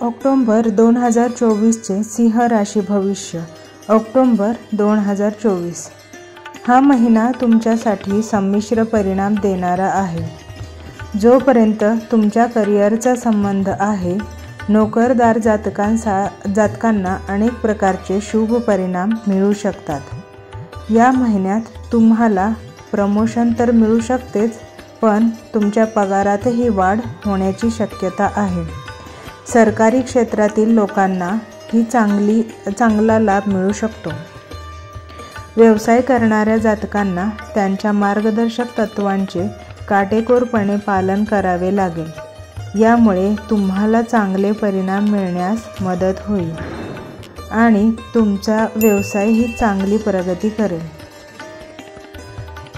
October 2024चे सिंह राशी भविष्य. October 2024 हा महिना तुमच्यासाठी संमिश्र परिणाम देणारा आहे. जोपर्यंत तुमच्या करिअरचा संबंध आहे, नोकरदार जातकांना अनेक प्रकारचे शुभ परिणाम मिळू शकतात. या महिन्यात तुम्हाला प्रमोशन तर मिळू शकतेच, पण तुमच्या पगारातही वाढ होण्याची शक्यता आहे. सरकारी क्षेत्रातील लोकांना ही चांगला लाभ मिळू शकतो. व्यवसाय करणाऱ्या जातकांना त्यांच्या मार्गदर्शक तत्त्वांचे काटेकोरपणे पालन करावे लागेल. यामुळे तुम्हाला चांगले परिणाम मिळण्यास मदत होईल आणि तुमचा व्यवसायही चांगली प्रगती करेल.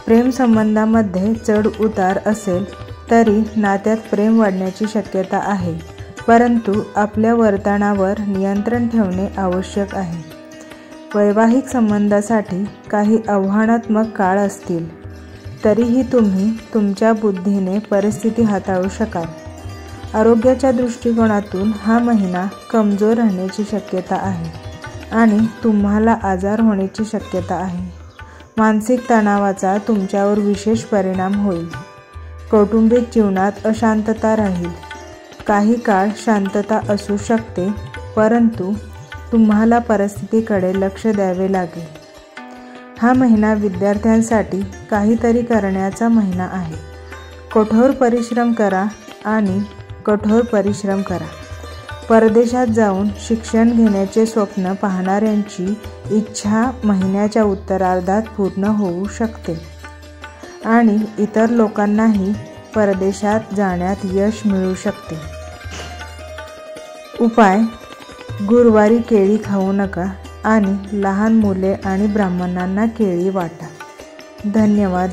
प्रेमसंबंधामध्ये चढ उतार असेल तरी नात्यात प्रेम वाढण्याची शक्यता आहे, परंतु आपल्या वर्तनावर नियंत्रण ठेवणे आवश्यक आहे. वैवाहिक संबंधासाठी काही आव्हानात्मक काळ असतील, तरीही तुम्ही तुमच्या बुद्धीने परिस्थिती हाताळू शकाल. आरोग्याच्या दृष्टिकोनातून हा महिना कमजोर राहण्याची शक्यता आहे आणि तुम्हाला आजार होण्याची शक्यता आहे. मानसिक तणावाचा तुमच्यावर विशेष परिणाम होईल. कौटुंबिक जीवनात अशांतता राहील. काही काळ शांतता असू शकते, परंतु तुम्हाला परिस्थितीकडे लक्ष द्यावे लागेल. हा महिना विद्यार्थ्यांसाठी काहीतरी करण्याचा महिना आहे. कठोर परिश्रम करा. परदेशात जाऊन शिक्षण घेण्याचे स्वप्न पाहणाऱ्यांची इच्छा महिन्याच्या उत्तरार्धात पूर्ण होऊ शकते आणि इतर लोकांनाही परदेशात जाण्यात यश मिळू शकते. उपाय: गुरुवारी केळी खाऊ नका आणि लहान मुले आणि ब्राह्मणांना केळी वाटा. धन्यवाद.